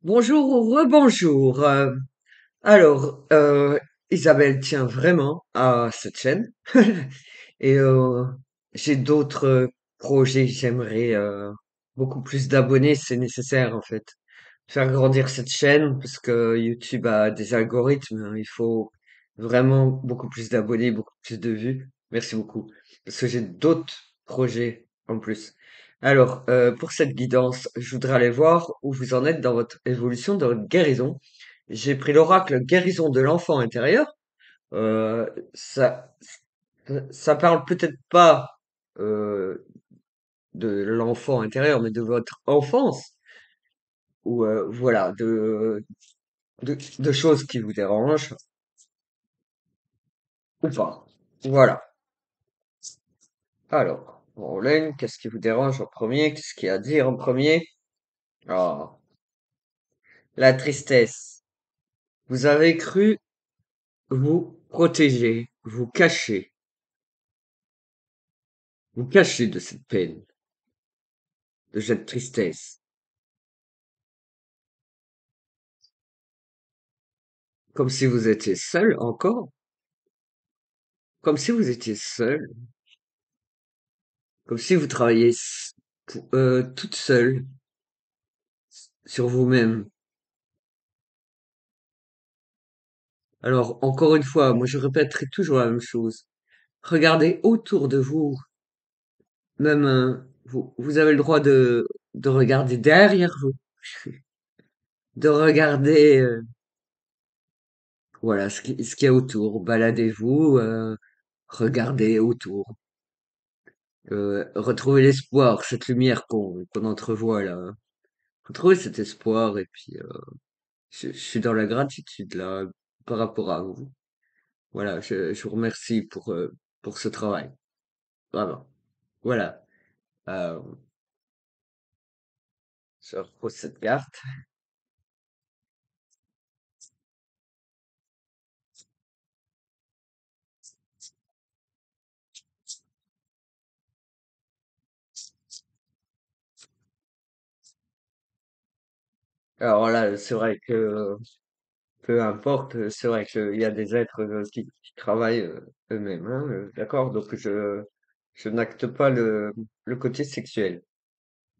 Bonjour ou rebonjour. Alors, Isabelle tient vraiment à cette chaîne et j'ai d'autres projets. J'aimerais beaucoup plus d'abonnés, c'est nécessaire en fait. Faire grandir cette chaîne parce que YouTube a des algorithmes. Hein. Il faut vraiment beaucoup plus d'abonnés, beaucoup plus de vues. Merci beaucoup. Parce que j'ai d'autres projets en plus. Alors, pour cette guidance, je voudrais aller voir où vous en êtes dans votre évolution, dans votre guérison. J'ai pris l'oracle guérison de l'enfant intérieur. Euh, ça, ça parle peut-être pas de l'enfant intérieur, mais de votre enfance. Ou voilà, de choses qui vous dérangent ou pas. Voilà. Alors, Rolène, qu'est-ce qui vous dérange en premier? Qu'est-ce qu'il y a à dire en premier? Ah, la tristesse. Vous avez cru vous protéger, vous cacher de cette peine, de cette tristesse. Comme si vous étiez seul encore, comme si vous étiez seul, comme si vous travailliez toute seule sur vous-même. Alors, encore une fois, moi je répéterai toujours la même chose. Regardez autour de vous, même vous avez le droit de regarder derrière vous, de regarder voilà ce qu'il y a autour. Baladez-vous, regardez autour, retrouvez l'espoir, cette lumière qu'on entrevoit là. Retrouvez cet espoir et puis je suis dans la gratitude là par rapport à vous. Voilà, je vous remercie pour ce travail, vraiment. Voilà. Euh, je repose cette carte. Alors là, c'est vrai que peu importe, c'est vrai qu'il y a des êtres qui travaillent eux-mêmes, hein, d'accord? Donc je n'acte pas le côté sexuel.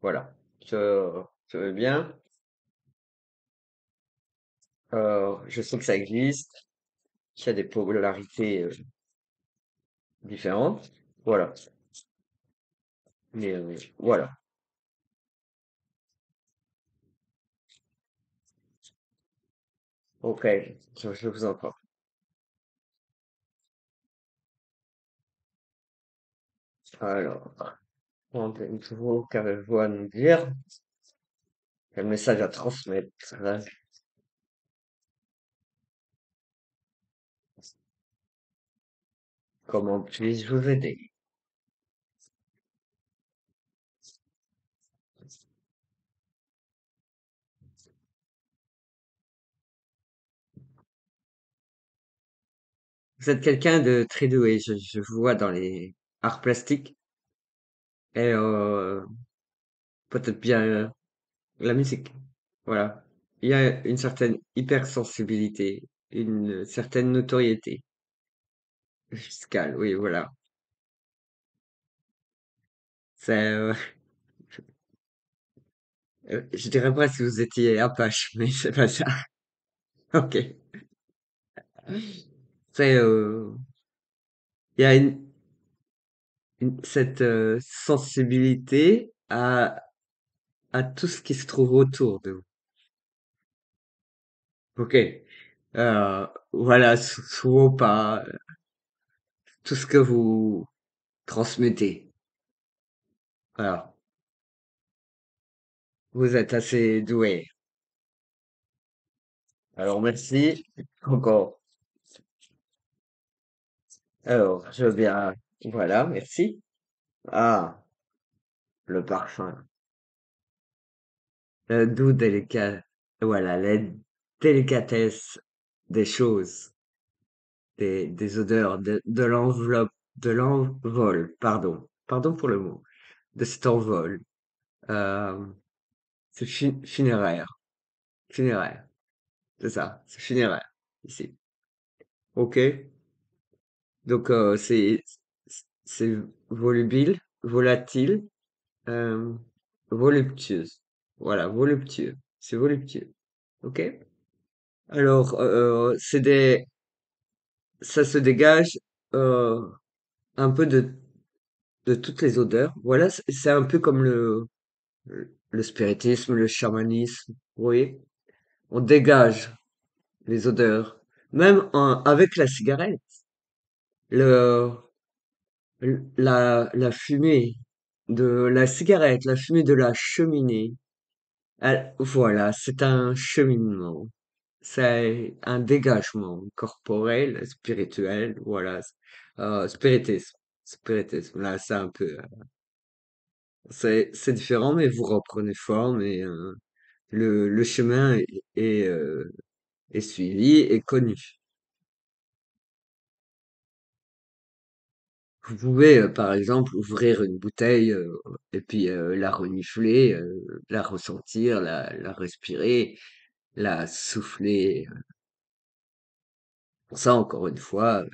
Voilà. Je veux bien. Je sais que ça existe, qu'il y a des polarités différentes. Voilà. Mais voilà. Ok, je vous entends. Alors, rendez-vous, qu'avez-vous à nous dire? Quel message à transmettre? Comment puis-je vous aider? Vous êtes quelqu'un de très doué, je vous vois dans les arts plastiques et peut-être bien la musique. Voilà. Il y a une certaine hypersensibilité, une certaine notoriété fiscale, oui, voilà. C'est, je dirais pas si vous étiez Apache, mais c'est pas ça. Ok. C'est, il y a cette sensibilité à tout ce qui se trouve autour de vous. Ok. Voilà, sous vos pas, tout ce que vous transmettez. Voilà. Vous êtes assez doué. Alors, merci. Encore. Alors, je viens. Voilà, merci. Ah, le parfum. Le doux délicat. Voilà, la délicatesse des choses, des odeurs, de l'enveloppe, de l'envol, pardon. Pardon pour le mot. De cet envol. Euh, c'est funéraire. funéraire. C'est ça, c'est funéraire, ici. Ok. Donc, c'est volubile, volatile, euh, voluptueuse. Voilà, voluptueux. C'est voluptueux. Ok? Alors, ça se dégage euh, un peu de toutes les odeurs. Voilà, c'est un peu comme le spiritisme, le chamanisme. Vous voyez? On dégage les odeurs. Même avec la cigarette, le, la fumée de la cigarette, la fumée de la cheminée, voilà, c'est un cheminement. C'est un dégagement corporel, spirituel, voilà. Spiritisme. Spiritisme. Là, c'est un peu, c'est différent, mais vous reprenez forme et le chemin est, euh, est suivi et connu. Vous pouvez, par exemple, ouvrir une bouteille et puis la renifler, la ressentir, la respirer, la souffler. Pour ça, encore une fois,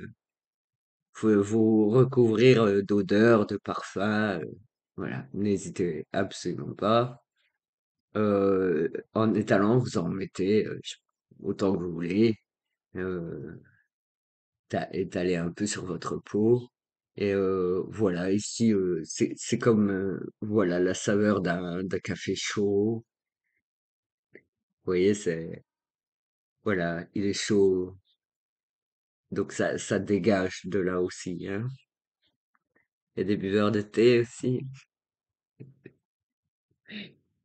faut vous recouvrir d'odeurs, de parfums. Voilà, n'hésitez absolument pas. En étalant, vous en mettez autant que vous voulez. Euh, étaler un peu sur votre peau. Et voilà, ici, c'est comme voilà la saveur d'un café chaud. Vous voyez, c'est voilà, il est chaud, donc ça dégage de là aussi, hein. Il y a des buveurs de thé aussi.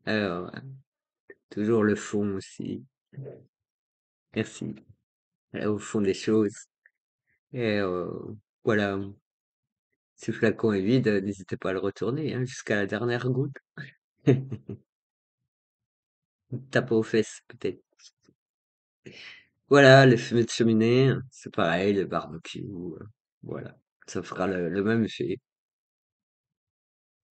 Alors, toujours le fond aussi. Merci. Au fond des choses. Et voilà, si le flacon est vide, n'hésitez pas à le retourner, hein, jusqu'à la dernière goutte. Tape aux fesses, peut-être. Voilà, les fumées de cheminée, c'est pareil, le barbecue, voilà. Ça fera le même effet.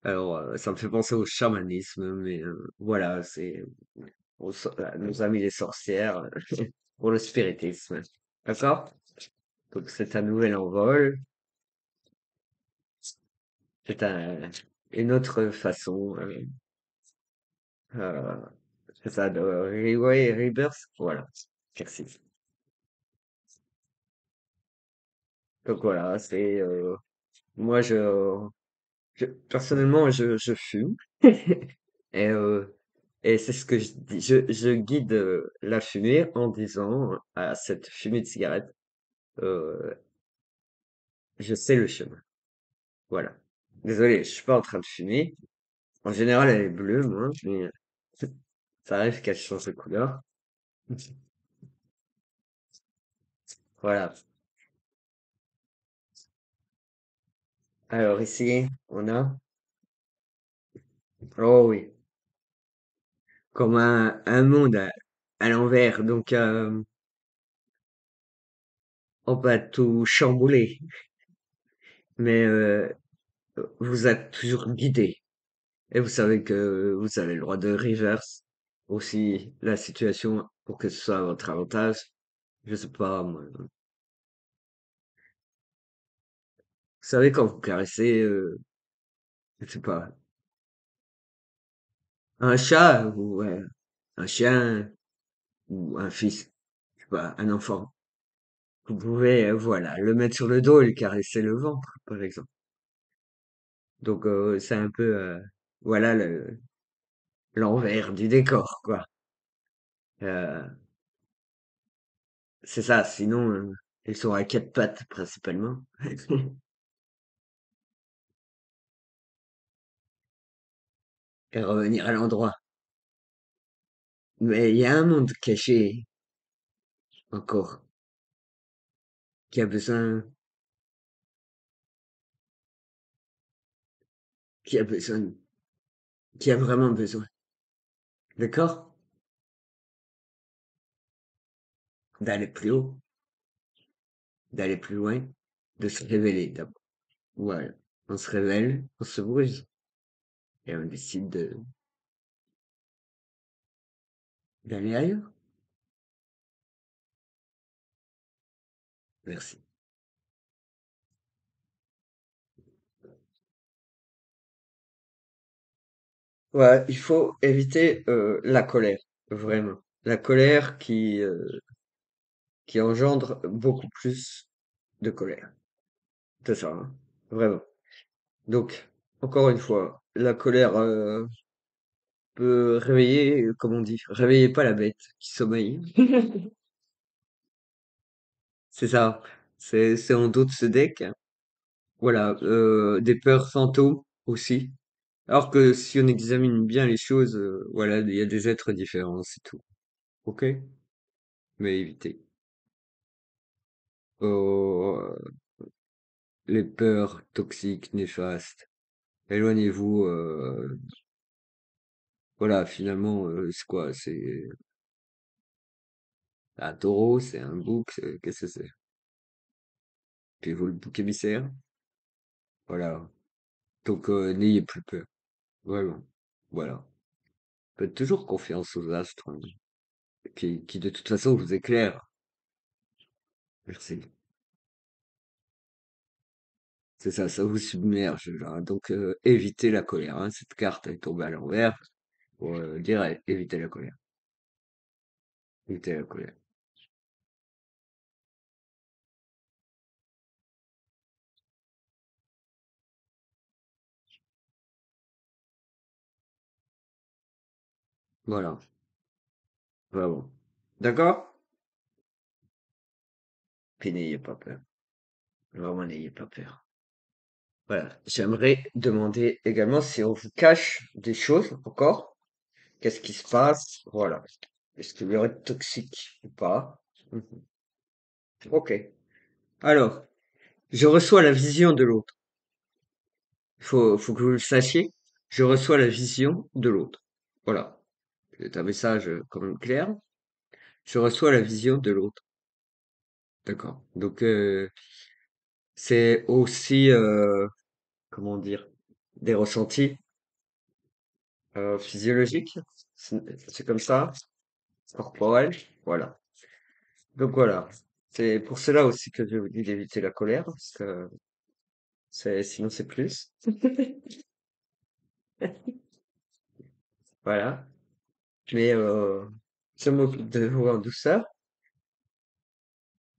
Alors, ça me fait penser au chamanisme, mais voilà, c'est à nos amis les sorcières pour le spiritisme. D'accord? Donc c'est un nouvel envol, c'est une autre façon, euh, c'est ça, de ouais, rebirth, voilà. Merci. Donc voilà, c'est moi personnellement je fume. Et, et c'est ce que je dis. Je guide la fumée en disant à cette fumée de cigarette, euh, je sais le chemin. Voilà. Désolé, je suis pas en train de fumer. En général, elle est bleue, moi, mais ça arrive qu'elle change de couleur. Voilà. Alors ici, on a, oh oui, comme un monde à l'envers. Donc, on va tout chambouler, mais vous êtes toujours guidé. Et vous savez que vous avez le droit de reverse aussi la situation pour que ce soit à votre avantage. Je sais pas, moi. Vous savez, quand vous caressez, je sais pas, un chat ou un chien ou un fils, je sais pas, un enfant, vous pouvez, voilà, le mettre sur le dos et lui caresser le ventre, par exemple. Donc, c'est un peu, voilà, l'envers du décor, quoi. Euh, c'est ça, sinon, ils sont à quatre pattes, principalement. Et revenir à l'endroit. Mais il y a un monde caché encore qui a besoin, qui a besoin, qui a vraiment besoin. D'accord? D'aller plus haut, d'aller plus loin, de se révéler d'abord. Voilà. On se révèle, on se brise et on décide d'aller ailleurs. Merci. Ouais, il faut éviter la colère, vraiment. La colère qui engendre beaucoup plus de colère. C'est ça, hein, vraiment. Donc, encore une fois, la colère peut réveiller, comme on dit, réveillez pas la bête qui sommeille. C'est ça. C'est en dos de ce deck. Voilà, des peurs fantômes aussi. Alors que si on examine bien les choses, voilà, il y a des êtres différents, c'est tout. Ok? Mais évitez. Oh, les peurs toxiques, néfastes. Éloignez-vous. Voilà, finalement, c'est quoi? C'est un taureau, c'est un bouc, qu'est-ce que c'est? Puis vous, le bouc émissaire. Voilà. Donc, n'ayez plus peur. Vraiment. Voilà. Faites toujours confiance aux astres, hein, qui de toute façon vous éclairent. Merci. C'est ça, ça vous submerge, là. Donc, évitez la colère, hein. Cette carte est tombée à l'envers. Pour dire évitez la colère. Évitez la colère. Voilà. Vraiment. D'accord? Puis n'ayez pas peur. Vraiment, n'ayez pas peur. Voilà. J'aimerais demander également si on vous cache des choses encore. Qu'est-ce qui se passe? Voilà. Est-ce qu'il y aurait de toxique ou pas? Mhm. Ok. Alors, je reçois la vision de l'autre. Faut que vous le sachiez. Je reçois la vision de l'autre. Voilà. C'est un message quand même clair. Je reçois la vision de l'autre. D'accord. Donc, c'est aussi, comment dire, des ressentis physiologiques. C'est comme ça, corporels. Voilà. Donc voilà. C'est pour cela aussi que je vous dis d'éviter la colère, parce que sinon c'est plus. Voilà. Mais je m'occupe de vous en douceur.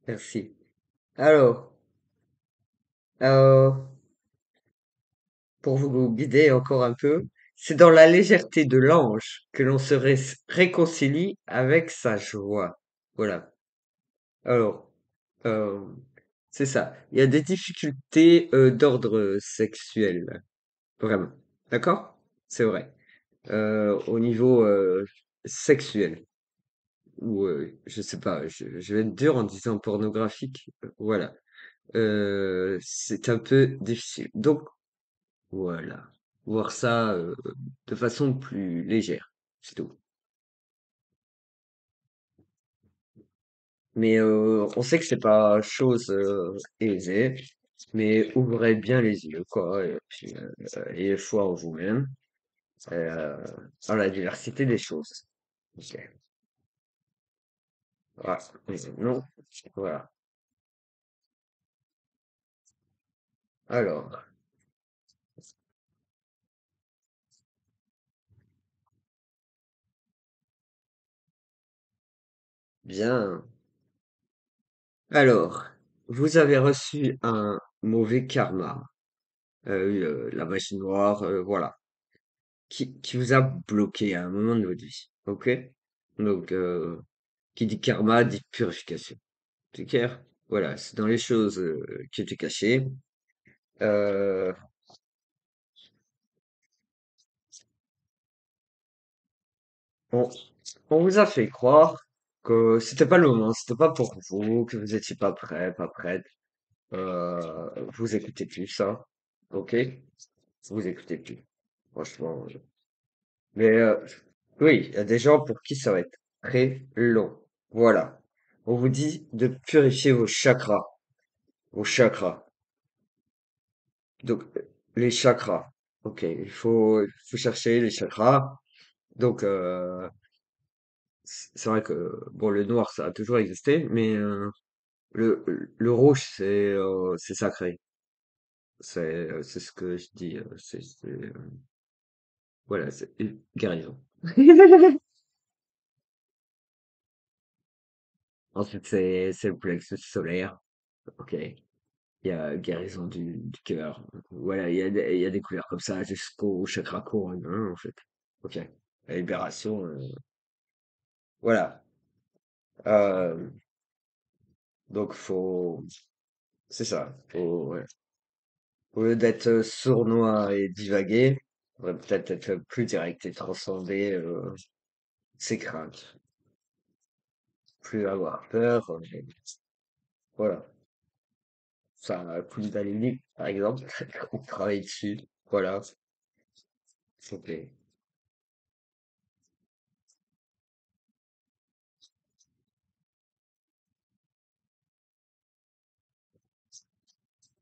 Merci. Alors, euh, pour vous guider encore un peu, c'est dans la légèreté de l'ange que l'on se réconcilie avec sa joie. Voilà. Alors, euh, c'est ça. Il y a des difficultés d'ordre sexuel, vraiment. D'accord? C'est vrai. Au niveau sexuel, ou je sais pas, je vais être dur en disant pornographique. Voilà. C'est un peu difficile. Donc, voilà. Voir ça de façon plus légère. C'est tout. Mais on sait que c'est pas chose aisée, mais ouvrez bien les yeux, quoi, et puis ayez foi en vous-même, euh, dans la diversité des choses. Ok. Voilà. Non, voilà. Alors, bien. Alors, vous avez reçu un mauvais karma, la magie noire, voilà, qui vous a bloqué à un moment de votre vie. Ok? Donc, qui dit karma dit purification. C'est clair? Voilà, c'est dans les choses qui étaient cachées. Euh, on, on vous a fait croire que c'était pas le moment, c'était pas pour vous, que vous étiez pas prêt, pas prête. Vous écoutez plus ça, ok? Vous écoutez plus, franchement. Mais oui, il y a des gens pour qui ça va être très long. Voilà. On vous dit de purifier vos chakras, vos chakras. Donc les chakras. Ok, il faut chercher les chakras. Donc c'est vrai que bon, le noir ça a toujours existé, mais Le rouge, c'est sacré. C'est ce que je dis. Voilà, c'est une guérison. Ensuite, c'est le plexus solaire. Ok. Il y a guérison du cœur. Voilà, il y a des couleurs comme ça jusqu'au chakra couronne, en fait. Ok. La libération. Voilà. Euh, donc, c'est ça. Ouais. Au lieu d'être sournois et divaguer, on va peut-être être plus direct et transcender ses craintes. Plus avoir peur. Voilà. Ça, Kundalini, par exemple, on travaille dessus. Voilà. Ok.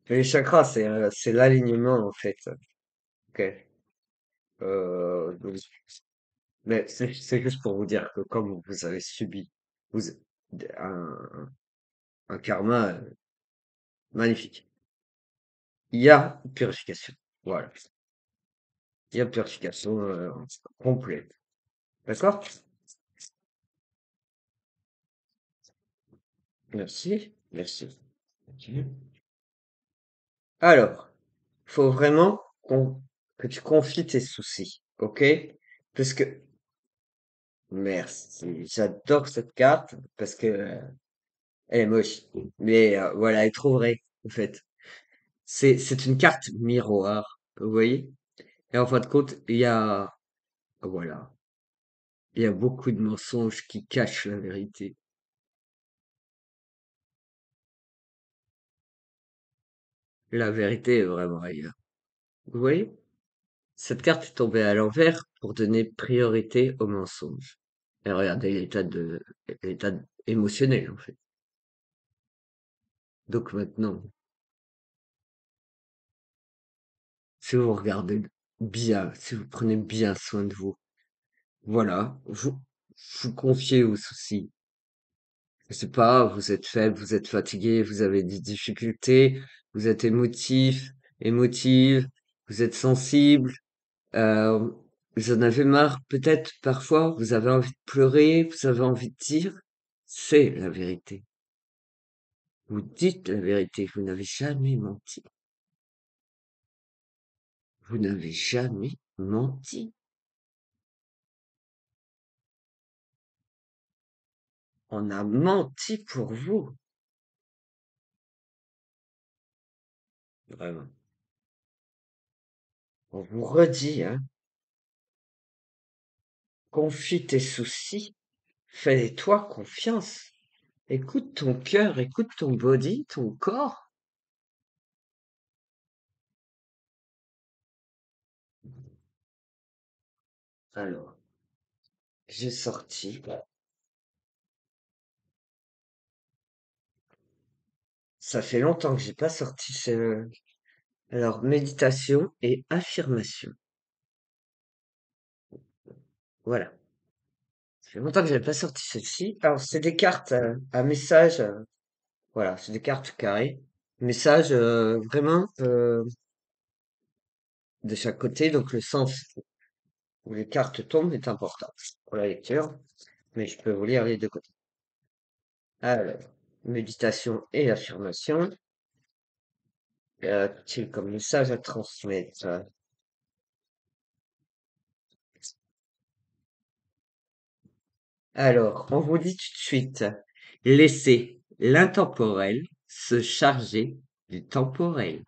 Les chakras, c'est l'alignement, en fait. Ok. Donc, mais c'est juste pour vous dire que comme vous avez subi vous, un, un karma magnifique, il y a purification. Voilà. Il y a purification complète. D'accord? Merci. Merci. Ok. Alors, faut vraiment que tu confies tes soucis. Ok? Parce que, merci. J'adore cette carte parce que elle est moche. Mais voilà, elle est trop vraie, en fait. C'est une carte miroir. Vous voyez? Et en fin de compte, voilà, il y a beaucoup de mensonges qui cachent la vérité. La vérité est vraiment ailleurs. Vous voyez? Cette carte est tombée à l'envers pour donner priorité aux mensonges. Et regardez l'état émotionnel, en fait. Donc maintenant, si vous regardez bien, si vous prenez bien soin de vous, voilà, vous confiez aux soucis. Je sais pas, vous êtes faible, vous êtes fatigué, vous avez des difficultés, vous êtes émotive, vous êtes sensible, euh, vous en avez marre, peut-être parfois, vous avez envie de pleurer, vous avez envie de dire, c'est la vérité. Vous dites la vérité, vous n'avez jamais menti. Vous n'avez jamais menti. On a menti pour vous. Vraiment. On vous redit, hein, confie tes soucis, fais-toi confiance. Écoute ton cœur, écoute ton body, ton corps. Alors, j'ai sorti. Ça fait longtemps que j'ai pas sorti ce. Alors, méditation et affirmation. Voilà. Ça fait longtemps que j'avais pas sorti celle-ci. Alors, c'est des cartes à message. Voilà, c'est des cartes carrées. Message vraiment de chaque côté. Donc, le sens où les cartes tombent est important pour la lecture. Mais je peux vous lire les deux côtés. Alors, méditation et affirmation. A-t-il comme message à transmettre? Alors, on vous dit tout de suite, laissez l'intemporel se charger du temporel.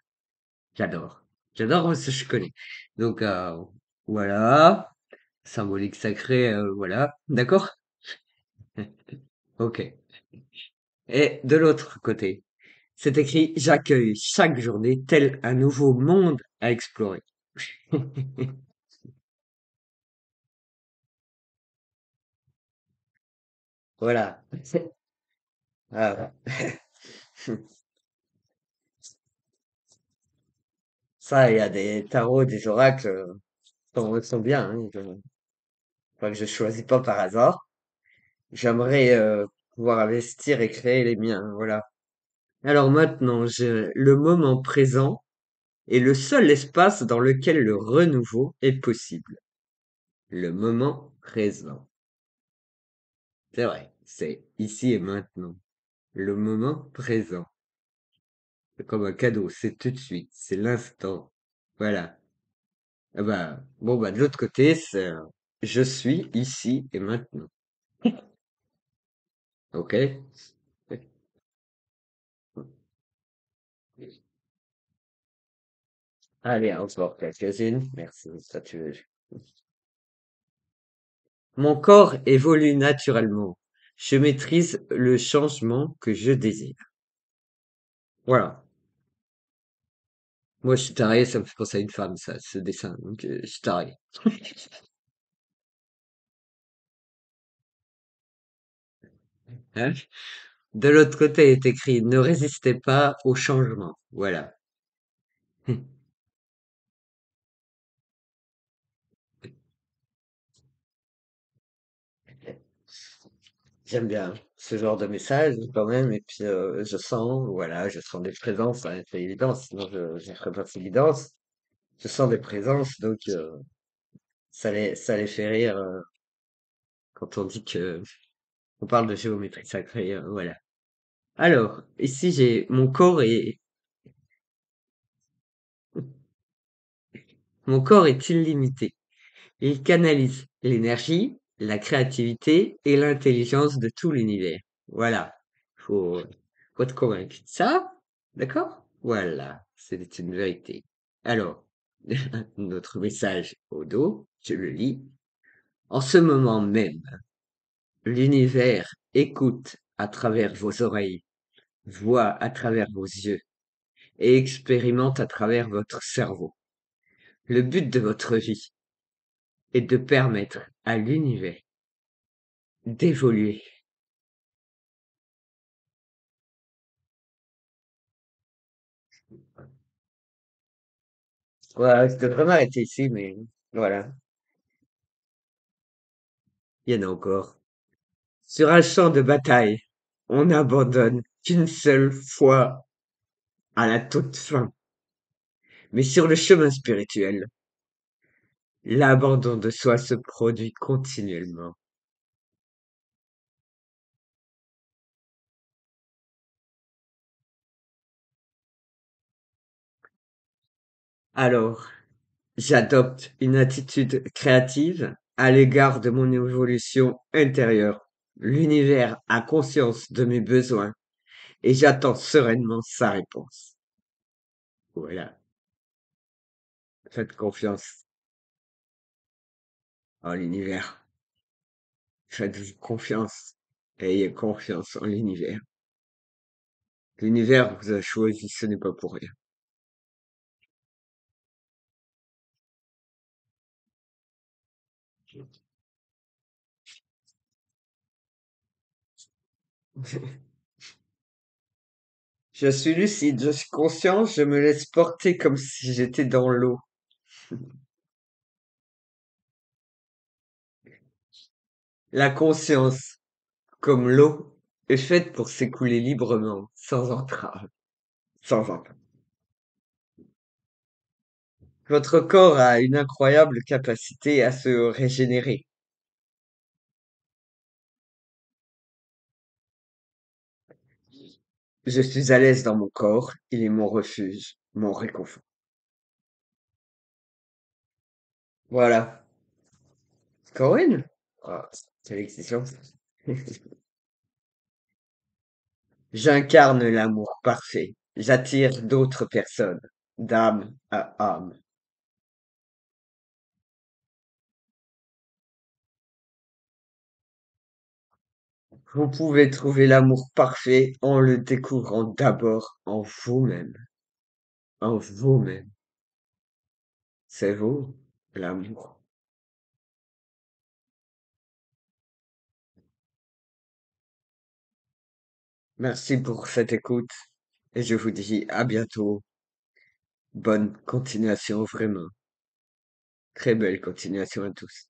J'adore. J'adore parce que je connais. Donc, voilà. Symbolique sacré, voilà. D'accord? Ok. Et de l'autre côté, c'est écrit, j'accueille chaque journée tel un nouveau monde à explorer. Voilà. Ah, ça, il y a des tarots, des oracles, sont bien, hein. Enfin, que je choisis pas par hasard. J'aimerais pouvoir investir et créer les miens, voilà. Alors maintenant, le moment présent est le seul espace dans lequel le renouveau est possible. Le moment présent. C'est vrai, c'est ici et maintenant. Le moment présent. C'est comme un cadeau, c'est tout de suite, c'est l'instant. Voilà. Ah bah, bon, bah, de l'autre côté, c'est je suis ici et maintenant. Ok? Allez, encore quelques-unes. Merci, ça tu veux. Mon corps évolue naturellement. Je maîtrise le changement que je désire. Voilà. Moi, je suis taré, ça me fait penser à une femme, ça, ce dessin. Donc, je suis taré. Hein. De l'autre côté est écrit, ne résistez pas au changement. Voilà. J'aime bien ce genre de message quand même, et puis je sens, voilà, je sens des présences, hein, c'est évident, sinon je ferais pas cette évidence. Je sens des présences, donc ça les fait rire quand on dit que on parle de géométrie sacrée, voilà. Alors, ici j'ai mon corps est illimité. Il canalise l'énergie, la créativité et l'intelligence de tout l'univers. Voilà. Faut, faut être convaincu de ça. D'accord? Voilà. C'est une vérité. Alors, notre message au dos, je le lis. En ce moment même, l'univers écoute à travers vos oreilles, voit à travers vos yeux et expérimente à travers votre cerveau. Le but de votre vie est de permettre à l'univers d'évoluer. Ouais, je devrais m'arrêter ici, mais voilà, il y en a encore. Sur un champ de bataille, on n'abandonne qu'une seule fois à la toute fin. Mais sur le chemin spirituel, l'abandon de soi se produit continuellement. Alors, j'adopte une attitude créative à l'égard de mon évolution intérieure. L'univers a conscience de mes besoins et j'attends sereinement sa réponse. Voilà. Faites confiance en l'univers. Faites-vous confiance. Ayez confiance en l'univers. L'univers vous a choisi, ce n'est pas pour rien. Je suis lucide, je suis conscient, je me laisse porter comme si j'étais dans l'eau. La conscience, comme l'eau, est faite pour s'écouler librement, sans entrave, sans entrave. Votre corps a une incroyable capacité à se régénérer. Je suis à l'aise dans mon corps, il est mon refuge, mon réconfort. Voilà. Corinne? Ah, quelle exigence. J'incarne l'amour parfait. J'attire d'autres personnes, d'âme à âme. Vous pouvez trouver l'amour parfait en le découvrant d'abord en vous-même. En vous-même. C'est vous, l'amour. Merci pour cette écoute et je vous dis à bientôt. Bonne continuation, vraiment. Très belle continuation à tous.